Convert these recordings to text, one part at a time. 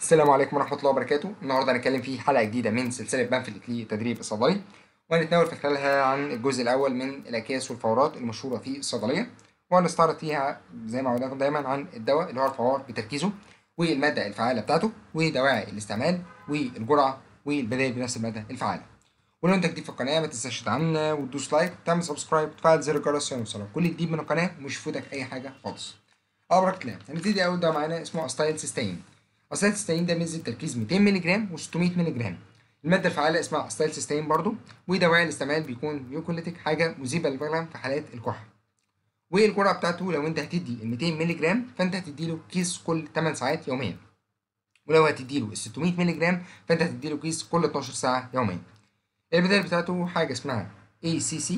السلام عليكم ورحمة الله وبركاته. النهارده هنتكلم في حلقة جديدة من سلسلة بامفلت لتدريب الصيدلي، وهنتناول في خلالها عن الجزء الأول من الأكياس والفورات المشهورة في الصيدلية، وهنستعرض فيها زي ما عودناكم دايما عن الدواء اللي هو الفوار بتركيزه والمادة الفعالة بتاعته ودواعي الاستعمال والجرعة والبدائل بنفس المادة الفعالة. ولو انت جديد في القناة ما تنساش تدعمنا وتدوس لايك وتعمل سبسكرايب وتفعل زر الجرس عشان يوصلك كل جديد من القناة ومش يفوتك أي حاجة خالص. بركة الله. هنبتدي أول دواء معانا اسمه أستايل سيستين. أستايل سيستين ده بينزل تركيز 200 مللي جرام و600 مللي جرام. المادة الفعالة اسمها أستايل سيستين برضو، ودواعي الاستعمال بيكون ميوكوليتيك، حاجة مذيبة للبلغم في حالات الكحة. والجرعة بتاعته لو انت هتدي ال 200 مللي جرام فانت هتديله كيس كل 8 ساعات يوميا، ولو هتديله ال 600 مللي جرام فانت هتديله كيس كل 12 ساعة يوميا. البدائل بتاعته حاجة اسمها ACC،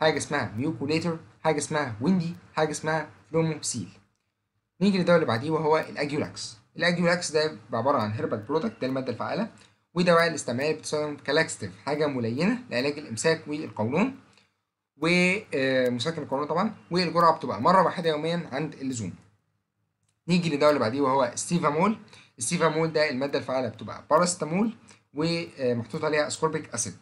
حاجة اسمها ميوكوليتر، حاجة اسمها ويندي، حاجة اسمها فلوموكسيل. نيجي للدواء اللي بعديه وهو الاجيولاكس. الاجيولاكس ده عباره عن هيربال برودكت، ده الماده الفعاله، ودواعي الاستعمال بتستخدم كلاكستيف، حاجه ملينه لعلاج الامساك والقولون، ومسكن القولون طبعا، والجرعه بتبقى مره واحده يوميا عند اللزوم. نيجي للدواء اللي بعديه وهو ستيفامول. الستيفامول ده الماده الفعاله بتبقى باراستامول ومحطوط عليها اسكوربيك اسيد،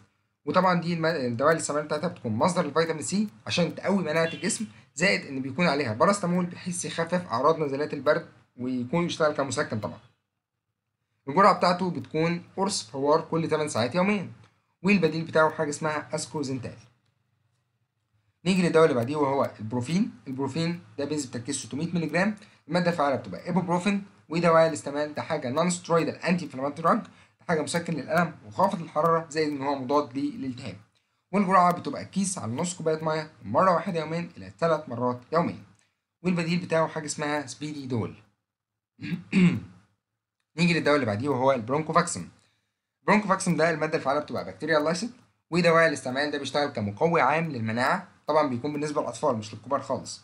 وطبعا دي الدواء الاستعمال بتاعتها بتكون مصدر الفيتامين سي عشان تقوي مناعه الجسم، زائد ان بيكون عليها باراستامول بحيث يخفف اعراض نزلات البرد ويكون يشتغل كمسكن طبعا. الجرعه بتاعته بتكون قرص فوار كل 8 ساعات يوميا، والبديل بتاعه حاجه اسمها اسكوزنتال. نيجي للدواء اللي بعديه وهو البروفين. البروفين ده بينزل بتركيز 600 مللي جرام. الماده الفعاله بتبقى ايبوبروفين، ودواعي الاستعمال ده حاجه نون سترويدال انتي انفلاماتوري دراج، حاجه مسكن للالم وخافض للحراره، زائد ان هو مضاد للالتهاب. والجرعه بتبقى كيس على نص كوبايه ميه مره واحده يوميا الى 3 مرات يوميا. والبديل بتاعه حاجه اسمها سبيدي دول. نيجي للدواء اللي بعديه وهو البرونكوفاكسين. البرونكوفاكسين ده الماده الفعاله بتبقى بكتيريا لايسيت، ودواعي الاستعمال ده بيشتغل كمقوي عام للمناعه، طبعا بيكون بالنسبه للاطفال مش للكبار خالص.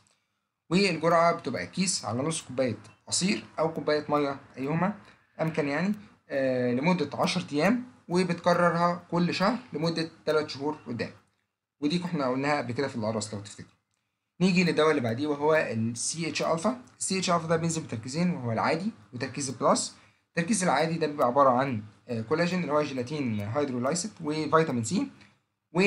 والجرعه بتبقى كيس على نص كوبايه عصير او كوبايه ميه ايهما امكن يعني، لمده 10 ايام، وبتكررها كل شهر لمده 3 شهور قدام. ودي احنا قلناها قبل كده في القرص لو تفتكر. نيجي للدواء اللي بعديه وهو السي اتش الفا. السي اتش الفا ده بينزل بتركيزين، وهو العادي وتركيز البلس. التركيز العادي ده بيبقى عباره عن كولاجين اللي هو جيلاتين هيدرولايسيت وفيتامين سي، و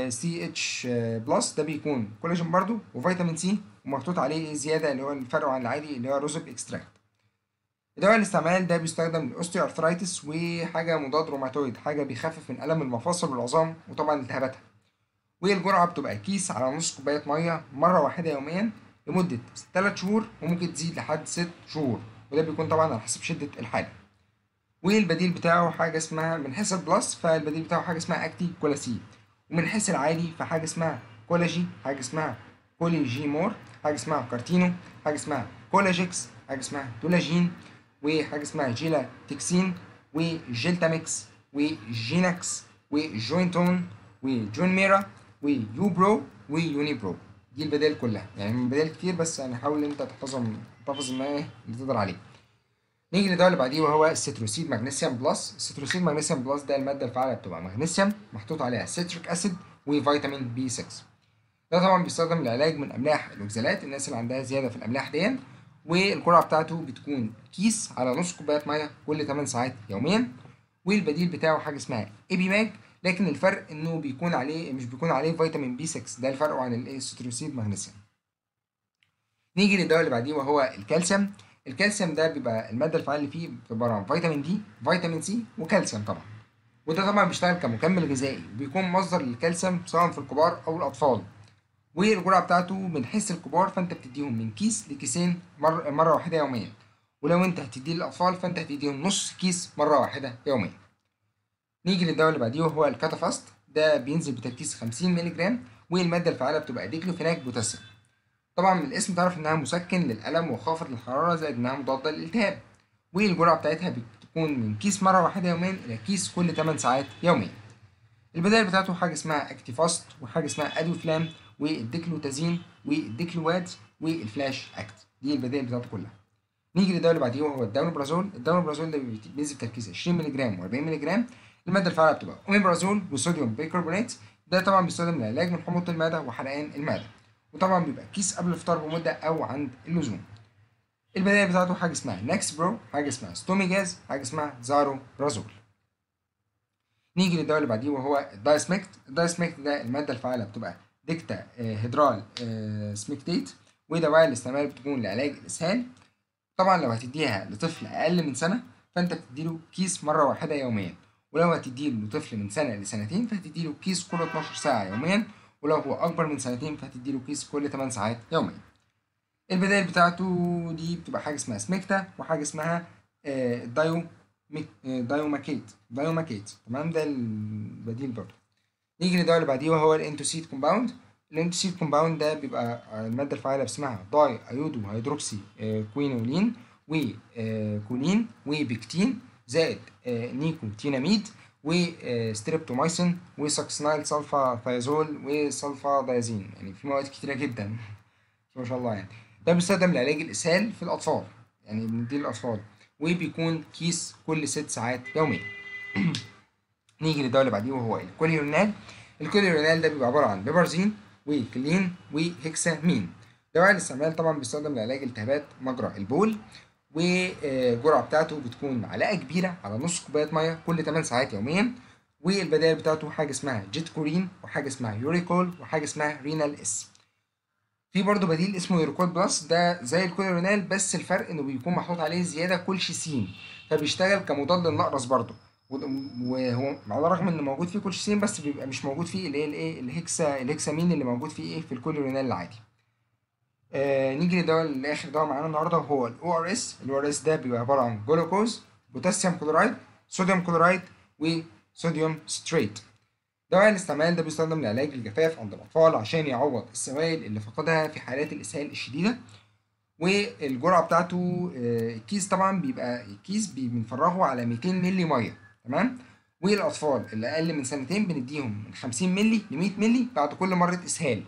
سي اتش بلس ده بيكون كولاجين برضو وفيتامين سي، ومحطوط عليه زياده اللي هو الفرق عن العادي اللي هو روزب اكستراكت. دواء الاستعمال ده بيستخدم للاوستيو ارثرايتس، وحاجه مضاد روماتويد، حاجه بيخفف من الم المفاصل والعظام وطبعا التهاباتها. والجرعه بتبقى كيس على نص كوبايه ميه مره واحده يوميا لمده 3 شهور، وممكن تزيد لحد 6 شهور، وده بيكون طبعا على حسب شده الحاله. والبديل بتاعه حاجه اسمها من حيث البلس، فالبديل بتاعه حاجه اسمها اكتي كولاسي، ومن حيث العادي فحاجه اسمها كولاجي، حاجه اسمها كوليجي مور، حاجه اسمها كارتينو، حاجه اسمها كولاجيكس، حاجه اسمها تولاجين، وحاجه اسمها جيلا تكسين، وجيلتاميكس، وجيناكس، وجوينتون، وجون ميرا، ويوبرو، ويونيبرو. دي البدائل كلها، يعني بدائل كتير بس يعني حاول انت تحفظهم، تحفظ ما اللي تقدر عليه. نيجي للدواء اللي بعديه وهو الستروسيد مغنيسيوم بلس. الستروسيد مغنيسيوم بلس ده الماده الفعاله بتبقى مغنيسيوم محطوط عليها سيتريك اسيد وفيتامين بي 6. ده طبعا بيستخدم للعلاج من املاح الاوكزالات، الناس اللي عندها زياده في الاملاح دي. والجرعه بتاعته بتكون كيس على نص كوبايه ميه كل 8 ساعات يوميا. والبديل بتاعه حاجه اسمها ايبي ماج، لكن الفرق انه بيكون عليه مش بيكون عليه فيتامين بي 6، ده الفرق عن الستروسيد مغنيسيوم. نيجي للدواء اللي بعديه وهو الكالسيوم. الكالسيوم ده بيبقى الماده الفعاله اللي فيه عباره عن فيتامين دي، فيتامين سي، وكالسيوم طبعا. وده طبعا بيشتغل كمكمل غذائي، وبيكون مصدر للكالسيوم سواء في الكبار او الاطفال. والجرعه بتاعته من حيث الكبار فانت بتديهم من كيس لكيسين مره واحده يوميا، ولو انت هتديه للاطفال فانت هتديهم نص كيس مره واحده يوميا. نيجي للدواء اللي بعديه وهو الكاتافاست. ده بينزل بتركيز 50 مللي جرام، والماده الفعاله بتبقى ديكلوفيناك بوتاسيوم. طبعا من الاسم تعرف انها مسكن للالم وخافض للحراره، زائد انها مضاده للالتهاب. والجرعه بتاعتها بتكون من كيس مره واحده يوميا الى كيس كل 8 ساعات يوميا. البدائل بتاعته حاجه اسمها اكتيفاست، وحاجه اسمها ادوفلام، والديكلوتازين، والديكلوادز، والفلاش اكت. دي البدائل بتاعته كلها. نيجي للدواء اللي بعديه وهو الداونوبرازول. الداونوبرازول ده بينزل تركيز 20 مللي جرام و40 مللي جرام. الماده الفعاله بتبقى اوميبرازول وصوديوم بيكربونات. ده طبعا بيستخدم للعلاج من حموضه المعده وحرقان المعده، وطبعا بيبقى كيس قبل الفطار بمده او عند اللزوم. البدائل بتاعته حاجه اسمها ناكس برو، حاجه اسمها ستوميجاز، حاجه اسمها زارو برازول. نيجي للدواء اللي بعديه وهو الدايسمكت. الدايسمكت ده الماده الفعاله بتبقى ديكتا هيدرال سميكتيت، ودواء الاستعمال بتكون لعلاج الاسهال. طبعا لو هتديها لطفل اقل من سنه فانت بتديله كيس مره واحده يوميا، ولو هتديله لطفل من سنه لسنتين فهتديله كيس كل 12 ساعه يوميا، ولو هو اكبر من سنتين فهتديله كيس كل 8 ساعات يوميا. البدائل بتاعته دي بتبقى حاجه اسمها سميكتا وحاجه اسمها دايوماكيت. تمام، ده البديل برضه. نيجي للدواء اللي بعديه وهو الانتوسيد كومباوند. الانتوسيد كومباوند ده بيبقى الماده الفعاله اسمها داي ايودو هيدروكسي كوينولين وكولين وبيكتين زائد نيكوتيناميد وستريبتومايسين وساكسنايل سلفا ثيازول وسلفا دايازين، يعني في مواد كتيره جدا ما شاء الله يعني. ده بيستخدم لعلاج الاسهال في الاطفال، يعني بنديه للاطفال، وبيكون كيس كل 6 ساعات يوميا. نيجي للدواء اللي بعديه وهو الكوليرونال. الكوليرونال ده بيبقى عباره عن بيبرزين وكلين وهكسامين. دواء الاستعمال طبعا بيستخدم لعلاج التهابات مجرى البول، والجرعه بتاعته بتكون معلقه كبيره على نص كوبايه ميه كل 8 ساعات يوميا. والبدائل بتاعته حاجه اسمها جيت كورين وحاجه اسمها يوريكول وحاجه اسمها رينال اس. في برضه بديل اسمه يوريكول بلس، ده زي الكوليرونال بس الفرق انه بيكون محطوط عليه زياده كولشيسين، فبيشتغل كمضاد للنقرس برضه. وهو على الرغم انه موجود فيه كولشيسين بس بيبقى مش موجود فيه اللي هي الايه الهكسامين اللي موجود فيه ايه في الكوليرونال العادي. نيجي للدواء الاخر دواء معانا النهارده وهو الاو ار اس. الاو ار اس ده بيبقى عباره عن جلوكوز، بوتاسيوم كلورايد، صوديوم كلورايد وصوديوم ستريت. دواء الاستعمال ده بيستخدم لعلاج الجفاف عند الأطفال عشان يعوض السوائل اللي فقدها في حالات الإسهال الشديدة. والجرعة بتاعته الكيس طبعا بيبقى الكيس بنفرغه على 200 مللي مية. تمام. والأطفال اللي أقل من سنتين بنديهم من 50 مللي ل 100 مللي بعد كل مرة إسهال،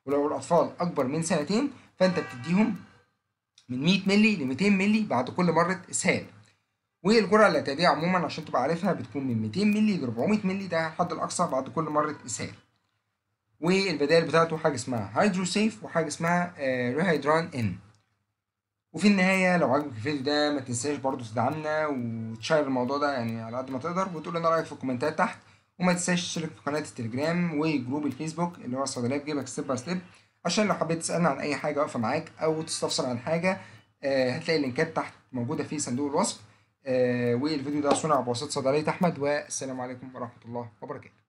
ولو الأطفال أكبر من سنتين فأنت بتديهم من 100 مللي ل 200 مللي بعد كل مرة إسهال. والجرعة الاعتيادية عموما عشان تبقى عارفها بتكون من 200 مللي ل 400 مللي، ده الحد الأقصى بعد كل مرة إسهال. والبدائل بتاعته حاجة اسمها هيدروسيف وحاجة اسمها ريهيدران إن. وفي النهاية لو عجبك الفيديو ده ما تنساش برضو تدعمنا وتشير الموضوع ده يعني على قد ما تقدر، وتقول لنا رأيك في الكومنتات تحت. وما تنساش تشترك في قناة التليجرام وجروب الفيسبوك اللي هو الصيدلية بجيبك ستيب باي ستيب، عشان لو حبيت تسألنا عن أي حاجة واقفة معاك أو تستفسر عن حاجة هتلاقي اللينكات تحت موجودة في صندوق الوصف. والفيديو ده صنع بواسطة صيدلية أحمد، والسلام عليكم ورحمة الله وبركاته.